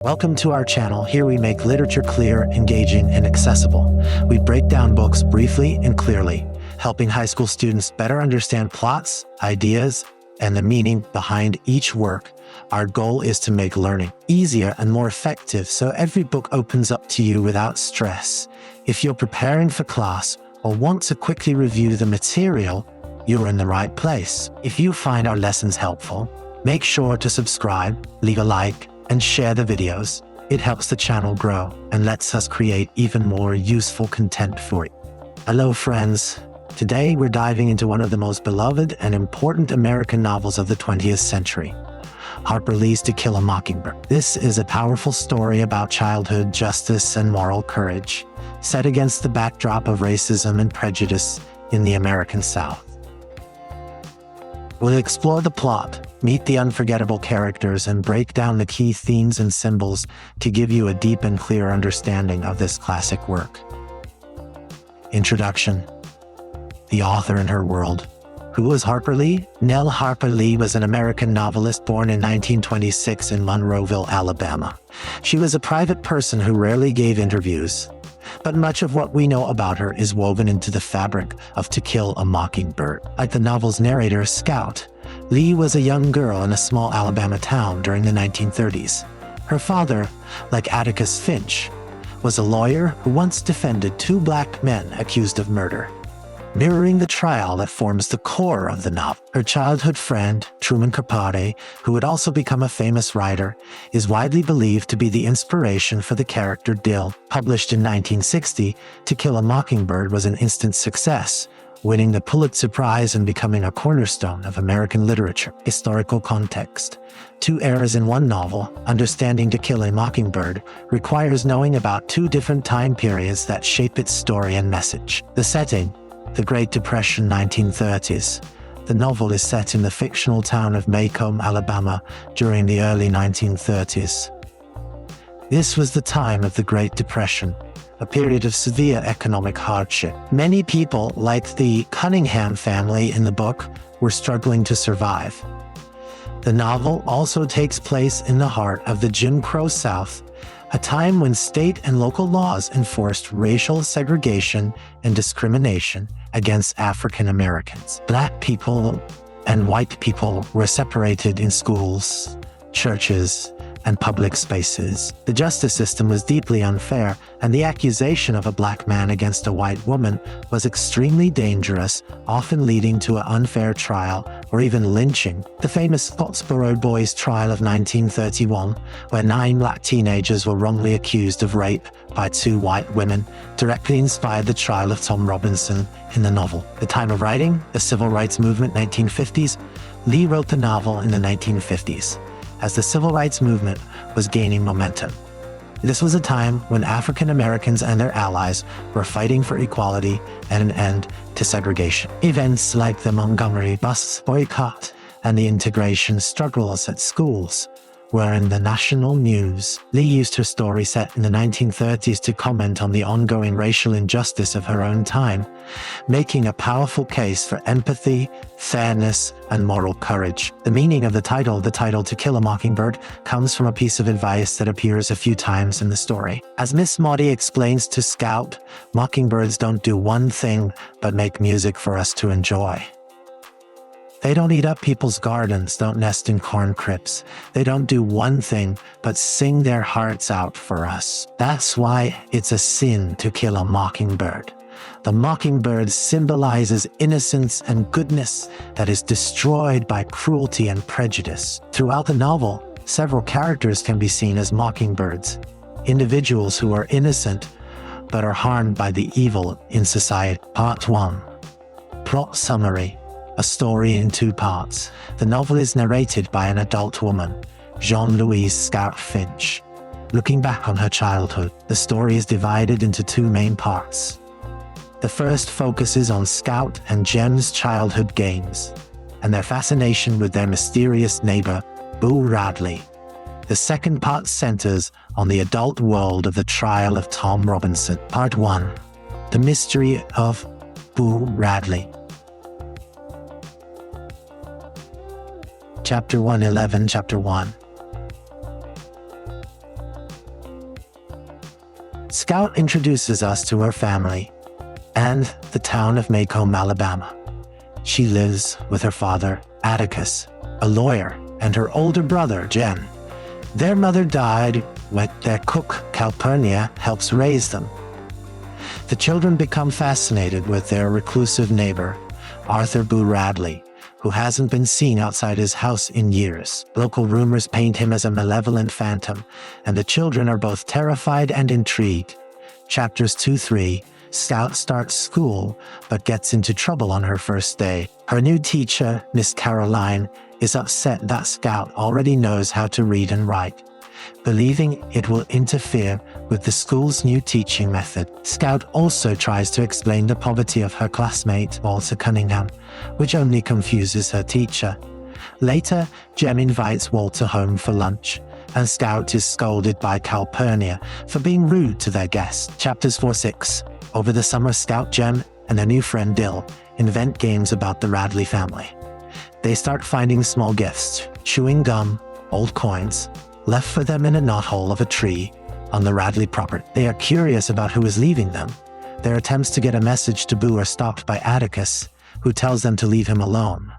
Welcome to our channel. Here we make literature clear, engaging, and accessible. We break down books briefly and clearly, helping high school students better understand plots, ideas, and the meaning behind each work. Our goal is to make learning easier and more effective, so every book opens up to you without stress. If you're preparing for class or want to quickly review the material, you're in the right place. If you find our lessons helpful, make sure to subscribe, leave a like, and share the videos. It helps the channel grow and lets us create even more useful content for you. Hello friends, today we're diving into one of the most beloved and important American novels of the 20th century, Harper Lee's To Kill a Mockingbird. This is a powerful story about childhood, justice, and moral courage, set against the backdrop of racism and prejudice in the American South. We'll explore the plot, meet the unforgettable characters, and break down the key themes and symbols to give you a deep and clear understanding of this classic work. Introduction. The author and her world. Who was Harper Lee? Nell Harper Lee was an American novelist born in 1926 in Monroeville, Alabama. She was a private person who rarely gave interviews, but much of what we know about her is woven into the fabric of To Kill a Mockingbird. Like the novel's narrator, Scout, Lee was a young girl in a small Alabama town during the 1930s. Her father, like Atticus Finch, was a lawyer who once defended two black men accused of murder, mirroring the trial that forms the core of the novel. Her childhood friend, Truman Capote, who would also become a famous writer, is widely believed to be the inspiration for the character Dill. Published in 1960, To Kill a Mockingbird was an instant success, winning the Pulitzer Prize and becoming a cornerstone of American literature. Historical context. Two eras in one novel, understanding To Kill a Mockingbird requires knowing about two different time periods that shape its story and message. The setting. The Great Depression, 1930s. The novel is set in the fictional town of Macomb, Alabama, during the early 1930s. This was the time of the Great Depression, a period of severe economic hardship. Many people, like the Cunningham family in the book, were struggling to survive. The novel also takes place in the heart of the Jim Crow South, a time when state and local laws enforced racial segregation and discrimination against African Americans. Black people and white people were separated in schools, churches, and public spaces. The justice system was deeply unfair, and the accusation of a black man against a white woman was extremely dangerous, often leading to an unfair trial or even lynching. The famous Scottsboro Boys trial of 1931, where 9 black teenagers were wrongly accused of rape by 2 white women, directly inspired the trial of Tom Robinson in the novel. The time of writing, the Civil Rights Movement, 1950s. Lee wrote the novel in the 1950s. As the civil rights movement was gaining momentum. This was a time when African Americans and their allies were fighting for equality and an end to segregation. Events like the Montgomery bus boycott and the integration struggles at schools were in the national news. Lee used her story set in the 1930s to comment on the ongoing racial injustice of her own time, making a powerful case for empathy, fairness, and moral courage. The meaning of the title To Kill a Mockingbird, comes from a piece of advice that appears a few times in the story. As Miss Maudie explains to Scout, mockingbirds don't do one thing but make music for us to enjoy. They don't eat up people's gardens, don't nest in corn crypts. They don't do one thing but sing their hearts out for us. That's why it's a sin to kill a mockingbird. The mockingbird symbolizes innocence and goodness that is destroyed by cruelty and prejudice. Throughout the novel, several characters can be seen as mockingbirds, individuals who are innocent but are harmed by the evil in society. Part 1. Plot summary. A story in 2 parts. The novel is narrated by an adult woman, Jean-Louise Scout Finch. Looking back on her childhood, the story is divided into 2 main parts. The first focuses on Scout and Jem's childhood games, and their fascination with their mysterious neighbor, Boo Radley. The second part centers on the adult world of the trial of Tom Robinson. Part 1. The mystery of Boo Radley. Chapter 111. Chapter 1. Scout introduces us to her family and the town of Macomb, Alabama. She lives with her father, Atticus, a lawyer, and her older brother, Jen. Their mother died when their cook, Calpurnia, helps raise them. The children become fascinated with their reclusive neighbor, Arthur Boo Radley, who hasn't been seen outside his house in years. Local rumors paint him as a malevolent phantom, and the children are both terrified and intrigued. Chapters 2-3, Scout starts school, but gets into trouble on her first day. Her new teacher, Miss Caroline, is upset that Scout already knows how to read and write, believing it will interfere with the school's new teaching method. Scout also tries to explain the poverty of her classmate, Walter Cunningham, which only confuses her teacher. Later, Jem invites Walter home for lunch, and Scout is scolded by Calpurnia for being rude to their guest. Chapters 4-6. Over the summer, Scout, Jem, and their new friend Dill invent games about the Radley family. They start finding small gifts, chewing gum, old coins, left for them in a knothole of a tree on the Radley property. They are curious about who is leaving them. Their attempts to get a message to Boo are stopped by Atticus, who tells them to leave him alone.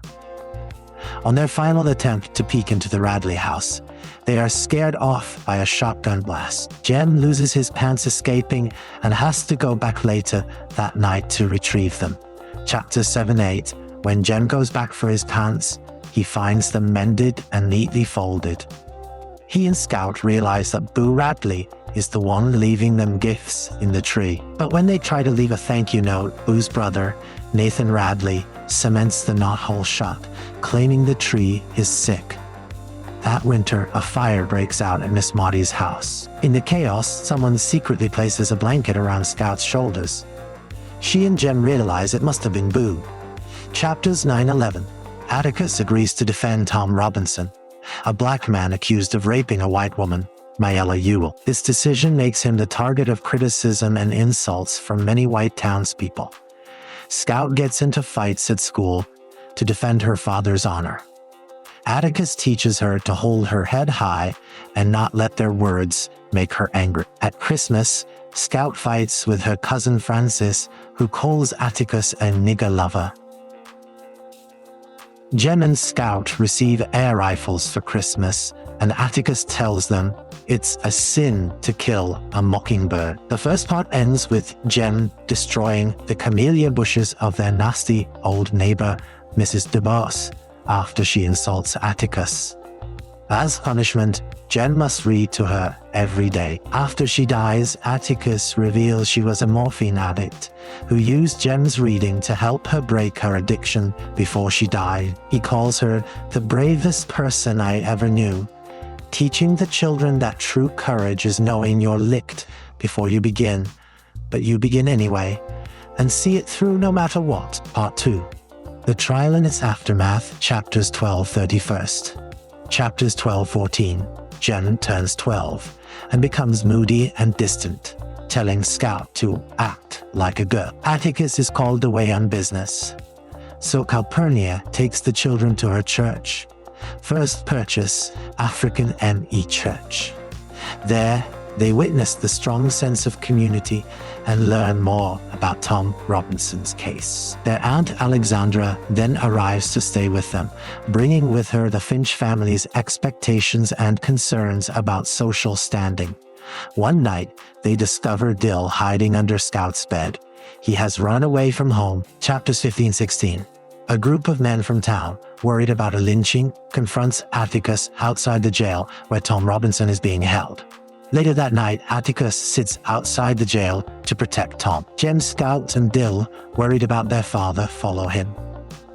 On their final attempt to peek into the Radley house, they are scared off by a shotgun blast. Jem loses his pants escaping and has to go back later that night to retrieve them. Chapter 7-8. When Jem goes back for his pants, he finds them mended and neatly folded. He and Scout realize that Boo Radley is the one leaving them gifts in the tree. But when they try to leave a thank you note, Boo's brother, Nathan Radley, cements the knothole shut, claiming the tree is sick. That winter, a fire breaks out at Miss Maudie's house. In the chaos, someone secretly places a blanket around Scout's shoulders. She and Jem realize it must have been Boo. Chapters 9-11. Atticus agrees to defend Tom Robinson, a black man accused of raping a white woman, Mayella Ewell. This decision makes him the target of criticism and insults from many white townspeople. Scout gets into fights at school to defend her father's honor. Atticus teaches her to hold her head high and not let their words make her angry. At Christmas, Scout fights with her cousin Frances, who calls Atticus a nigger lover. Jem and Scout receive air rifles for Christmas, and Atticus tells them it's a sin to kill a mockingbird. The first part ends with Jem destroying the camellia bushes of their nasty old neighbor, Mrs. DeBoss, after she insults Atticus. As punishment, Jem must read to her every day. After she dies, Atticus reveals she was a morphine addict who used Jem's reading to help her break her addiction before she died. He calls her the bravest person I ever knew, teaching the children that true courage is knowing you're licked before you begin, but you begin anyway, and see it through no matter what. Part 2. The Trial and Its Aftermath, Chapters 12-31. Chapters 12-14. Jem turns 12 and becomes moody and distant, telling Scout to act like a girl. Atticus is called away on business, so Calpurnia takes the children to her church. First Purchase African M.E. Church. There, they witness the strong sense of community and learn more about Tom Robinson's case. Their aunt Alexandra then arrives to stay with them, bringing with her the Finch family's expectations and concerns about social standing. One night, they discover Dill hiding under Scout's bed. He has run away from home. Chapters 15-16. A group of men from town, worried about a lynching, confronts Atticus outside the jail where Tom Robinson is being held. Later that night, Atticus sits outside the jail to protect Tom. Jem, Scout, and Dill, worried about their father, follow him.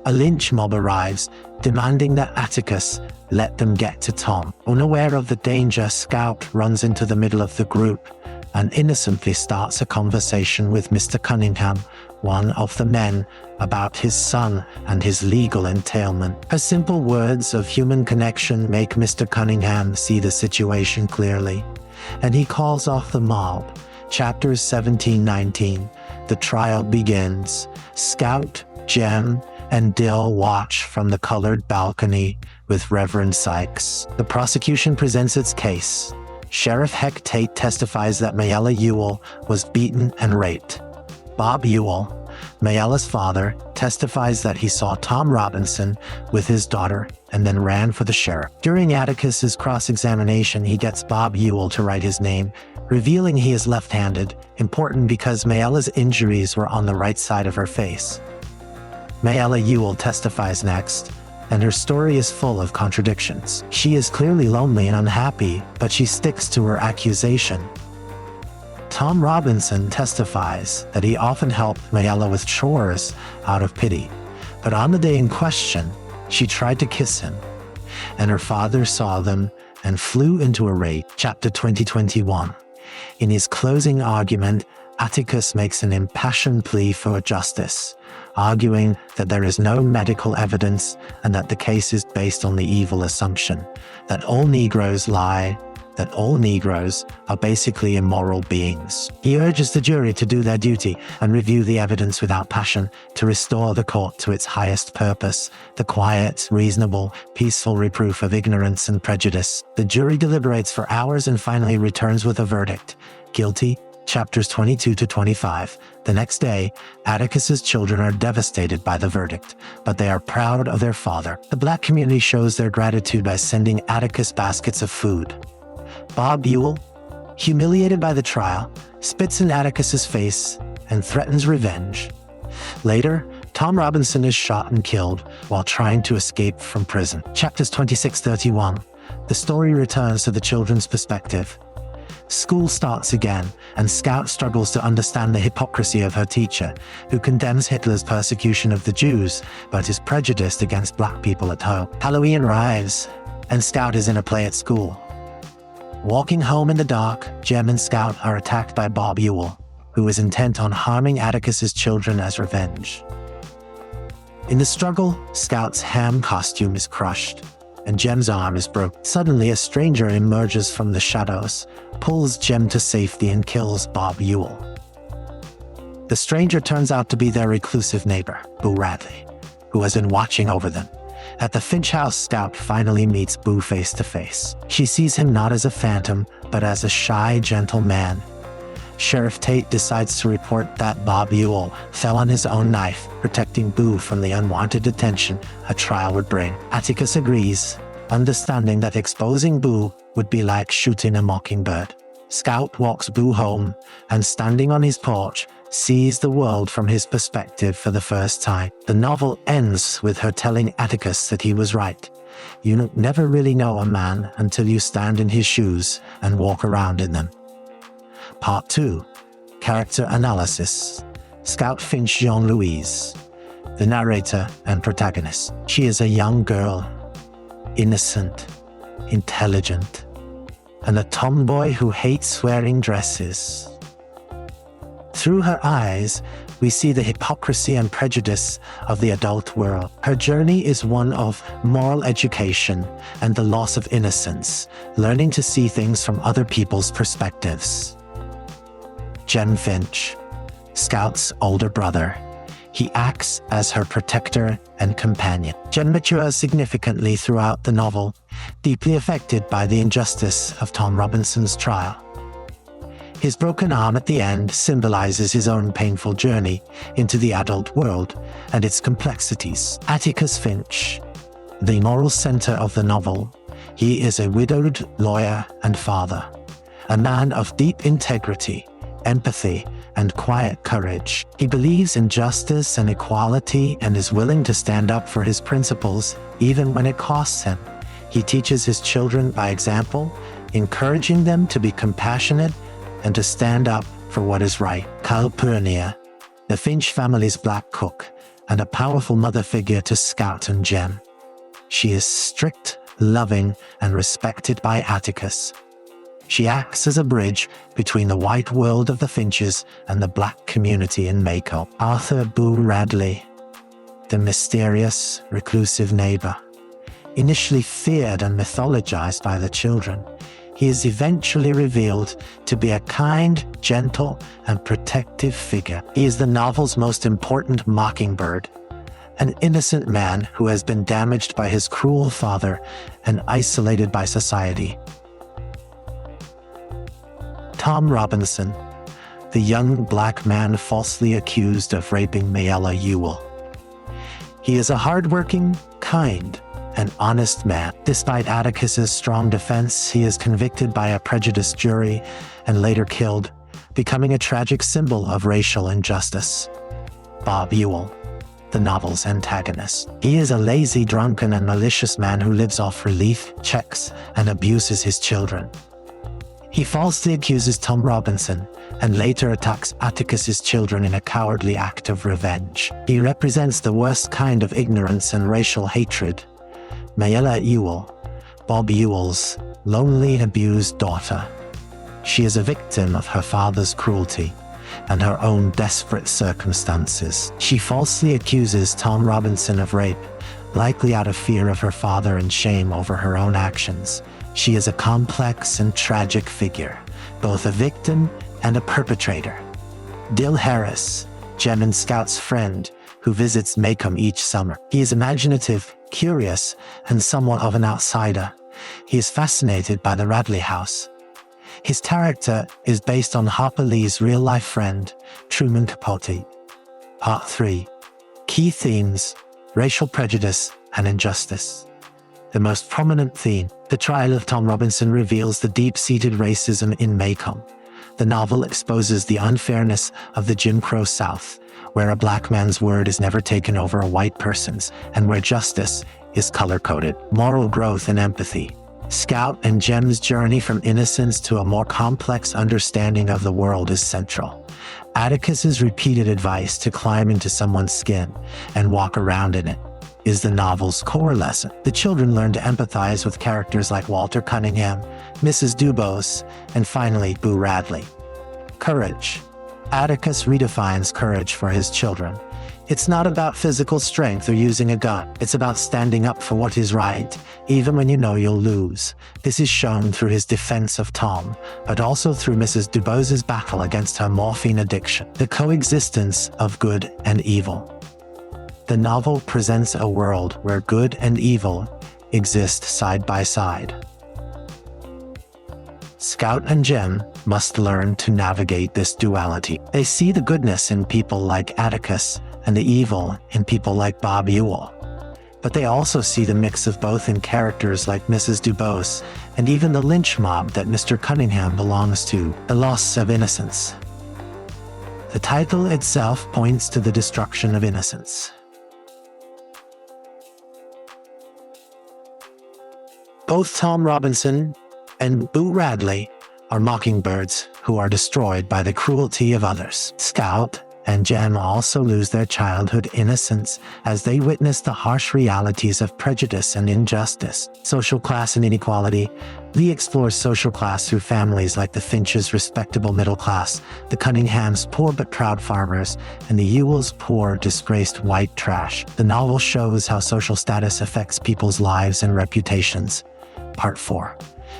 A lynch mob arrives, demanding that Atticus let them get to Tom. Unaware of the danger, Scout runs into the middle of the group and innocently starts a conversation with Mr. Cunningham, one of the men, about his son and his legal entailment. Her simple words of human connection make Mr. Cunningham see the situation clearly, and he calls off the mob. Chapters 17-19. The trial begins. Scout, Jem, and Dill watch from the colored balcony with Reverend Sykes. The prosecution presents its case. Sheriff Heck Tate testifies that Mayella Ewell was beaten and raped. Bob Ewell, Mayella's father, testifies that he saw Tom Robinson with his daughter and then ran for the sheriff. During Atticus's cross-examination, he gets Bob Ewell to write his name, revealing he is left-handed, important because Mayella's injuries were on the right side of her face. Mayella Ewell testifies next, and her story is full of contradictions. She is clearly lonely and unhappy, but she sticks to her accusation. Tom Robinson testifies that he often helped Mayella with chores out of pity, but on the day in question, she tried to kiss him, and her father saw them and flew into a rage. Chapter 2021. In his closing argument, Atticus makes an impassioned plea for justice, arguing that there is no medical evidence and that the case is based on the evil assumption that all Negroes lie, that all Negroes are basically immoral beings. He urges the jury to do their duty and review the evidence without passion to restore the court to its highest purpose, the quiet, reasonable, peaceful reproof of ignorance and prejudice. The jury deliberates for hours and finally returns with a verdict: guilty. Chapters 22 to 25. The next day, Atticus's children are devastated by the verdict, but they are proud of their father. The black community shows their gratitude by sending Atticus baskets of food. Bob Ewell, humiliated by the trial, spits in Atticus's face and threatens revenge. Later, Tom Robinson is shot and killed while trying to escape from prison. Chapters 26-31. The story returns to the children's perspective. School starts again, and Scout struggles to understand the hypocrisy of her teacher, who condemns Hitler's persecution of the Jews, but is prejudiced against black people at home. Halloween arrives, and Scout is in a play at school. Walking home in the dark, Jem and Scout are attacked by Bob Ewell, who is intent on harming Atticus's children as revenge. In the struggle, Scout's ham costume is crushed, and Jem's arm is broken. Suddenly, a stranger emerges from the shadows, pulls Jem to safety, and kills Bob Ewell. The stranger turns out to be their reclusive neighbor, Boo Radley, who has been watching over them. At the Finch house, Scout finally meets Boo face to face. She sees him not as a phantom, but as a shy, gentle man. Sheriff Tate decides to report that Bob Ewell fell on his own knife, protecting Boo from the unwanted attention a trial would bring. Atticus agrees, understanding that exposing Boo would be like shooting a mockingbird. Scout walks Boo home, and standing on his porch, sees the world from his perspective for the first time. The novel ends with her telling Atticus that he was right. You never really know a man until you stand in his shoes and walk around in them. Part 2. Character Analysis. Scout Finch Jean-Louise, the narrator and protagonist. She is a young girl, innocent, intelligent, and a tomboy who hates wearing dresses. Through her eyes, we see the hypocrisy and prejudice of the adult world. Her journey is one of moral education and the loss of innocence, learning to see things from other people's perspectives. Jem Finch, Scout's older brother. He acts as her protector and companion. Jem matures significantly throughout the novel, deeply affected by the injustice of Tom Robinson's trial. His broken arm at the end symbolizes his own painful journey into the adult world and its complexities. Atticus Finch, the moral center of the novel. He is a widowed lawyer and father, a man of deep integrity, empathy, and quiet courage. He believes in justice and equality and is willing to stand up for his principles, even when it costs him. He teaches his children by example, encouraging them to be compassionate and to stand up for what is right. Calpurnia, the Finch family's black cook, and a powerful mother figure to Scout and Jem. She is strict, loving, and respected by Atticus. She acts as a bridge between the white world of the Finches and the black community in Mako. Arthur Boo Radley, the mysterious, reclusive neighbor. Initially feared and mythologized by the children, he is eventually revealed to be a kind, gentle, and protective figure. He is the novel's most important mockingbird, an innocent man who has been damaged by his cruel father and isolated by society. Tom Robinson, the young black man falsely accused of raping Mayella Ewell. He is a hardworking, kind, and honest man. Despite Atticus's strong defense, he is convicted by a prejudiced jury and later killed, becoming a tragic symbol of racial injustice. Bob Ewell, the novel's antagonist. He is a lazy, drunken, and malicious man who lives off relief checks and abuses his children. He falsely accuses Tom Robinson and later attacks Atticus's children in a cowardly act of revenge. He represents the worst kind of ignorance and racial hatred. Mayella Ewell, Bob Ewell's lonely, abused daughter. She is a victim of her father's cruelty and her own desperate circumstances. She falsely accuses Tom Robinson of rape, likely out of fear of her father and shame over her own actions. She is a complex and tragic figure, both a victim and a perpetrator. Dill Harris, Jem and Scout's friend, who visits Maycomb each summer. He is imaginative, curious, and somewhat of an outsider. He is fascinated by the Radley house. His character is based on Harper Lee's real-life friend, Truman Capote. Part 3. Key themes: racial prejudice and injustice. The most prominent theme, the trial of Tom Robinson, reveals the deep-seated racism in Maycomb. The novel exposes the unfairness of the Jim Crow South, where a black man's word is never taken over a white person's, and where justice is color-coded. Moral growth and empathy. Scout and Jem's journey from innocence to a more complex understanding of the world is central. Atticus's repeated advice to climb into someone's skin and walk around in it is the novel's core lesson. The children learn to empathize with characters like Walter Cunningham, Mrs. Dubose, and finally Boo Radley. Courage. Atticus redefines courage for his children. It's not about physical strength or using a gun. It's about standing up for what is right, even when you know you'll lose. This is shown through his defense of Tom, but also through Mrs. Dubose's battle against her morphine addiction. The coexistence of good and evil. The novel presents a world where good and evil exist side by side. Scout and Jem must learn to navigate this duality. They see the goodness in people like Atticus and the evil in people like Bob Ewell. But they also see the mix of both in characters like Mrs. Dubose and even the lynch mob that Mr. Cunningham belongs to, The Loss of Innocence. The title itself points to the destruction of innocence. Both Tom Robinson and Boo Radley are mockingbirds who are destroyed by the cruelty of others. Scout and Jem also lose their childhood innocence as they witness the harsh realities of prejudice and injustice. Social class and inequality. Lee explores social class through families like the Finches' respectable middle class, the Cunninghams' poor but proud farmers, and the Ewells' poor, disgraced white trash. The novel shows how social status affects people's lives and reputations. Part 4.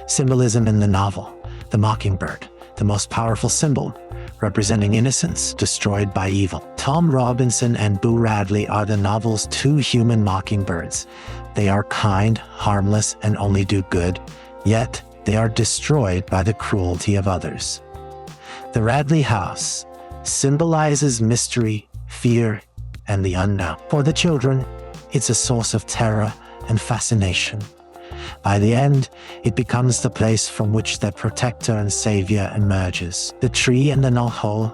Symbolism in the novel. The mockingbird, the most powerful symbol, representing innocence destroyed by evil. Tom Robinson and Boo Radley are the novel's two human mockingbirds. They are kind, harmless, and only do good, yet they are destroyed by the cruelty of others. The Radley house symbolizes mystery, fear, and the unknown. For the children, it's a source of terror and fascination. By the end, it becomes the place from which their protector and savior emerges. The tree and the knothole.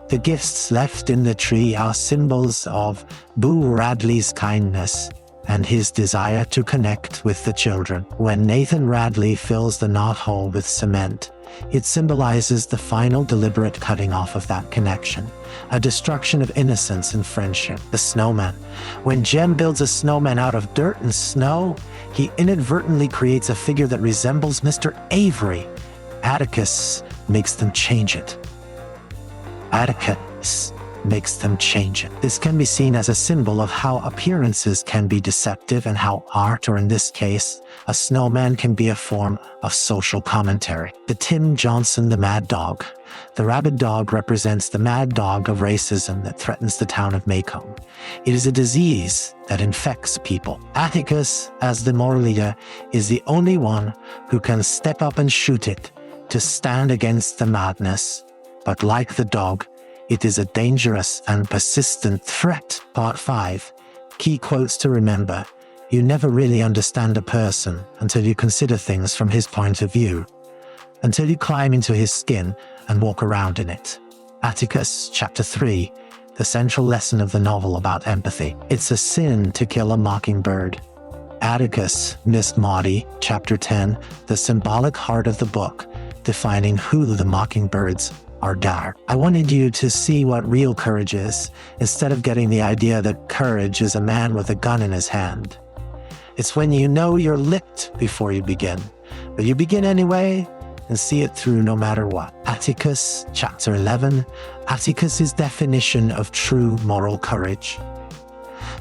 The gifts left in the tree are symbols of Boo Radley's kindness and his desire to connect with the children. When Nathan Radley fills the knothole with cement, it symbolizes the final deliberate cutting off of that connection, a destruction of innocence and friendship. The snowman. When Jem builds a snowman out of dirt and snow, he inadvertently creates a figure that resembles Mr. Avery. Atticus makes them change it. This can be seen as a symbol of how appearances can be deceptive and how art, or in this case, a snowman, can be a form of social commentary. The Tim Johnson the Mad Dog. The rabid dog represents the mad dog of racism that threatens the town of Maycomb. It is a disease that infects people. Atticus, as the moral leader, is the only one who can step up and shoot it, to stand against the madness. But like the dog, it is a dangerous and persistent threat. Part 5. Key quotes to remember. You never really understand a person until you consider things from his point of view, until you climb into his skin and walk around in it. Atticus, Chapter 3. The central lesson of the novel about empathy. It's a sin to kill a mockingbird. Atticus, Miss Maudie, Chapter 10. The symbolic heart of the book, defining who the mockingbirds are. I wanted you to see what real courage is, instead of getting the idea that courage is a man with a gun in his hand. It's when you know you're licked before you begin, but you begin anyway and see it through no matter what. Atticus, Chapter 11. Atticus's definition of true moral courage.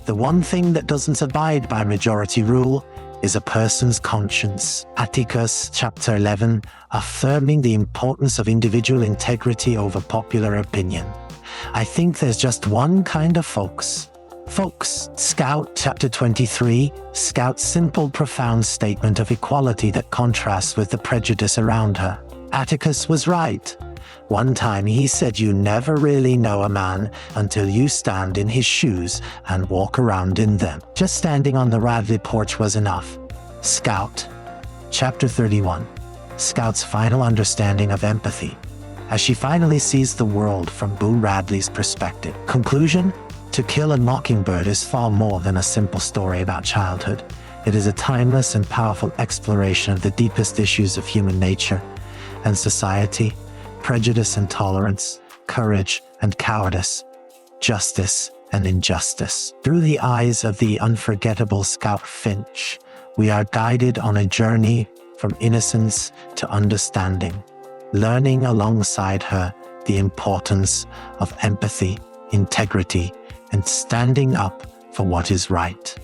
The one thing that doesn't abide by majority rule is a person's conscience. Atticus, Chapter 11, affirming the importance of individual integrity over popular opinion. I think there's just one kind of folks. Scout, Chapter 23, Scout's simple, profound statement of equality that contrasts with the prejudice around her. Atticus was right. One time he said you never really know a man until you stand in his shoes and walk around in them. Just standing on the Radley porch was enough. Scout, Chapter 31, Scout's final understanding of empathy, as she finally sees the world from Boo Radley's perspective. Conclusion? To Kill a Mockingbird is far more than a simple story about childhood. It is a timeless and powerful exploration of the deepest issues of human nature and society, prejudice and tolerance, courage and cowardice, justice and injustice. Through the eyes of the unforgettable Scout Finch, we are guided on a journey from innocence to understanding, learning alongside her the importance of empathy, integrity, and standing up for what is right,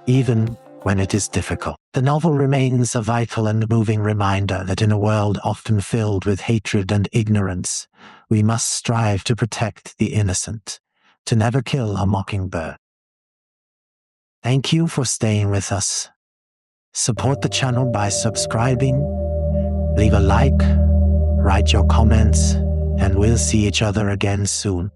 even when it is difficult. The novel remains a vital and moving reminder that in a world often filled with hatred and ignorance, we must strive to protect the innocent, to never kill a mockingbird. Thank you for staying with us. Support the channel by subscribing, leave a like, write your comments, and we'll see each other again soon.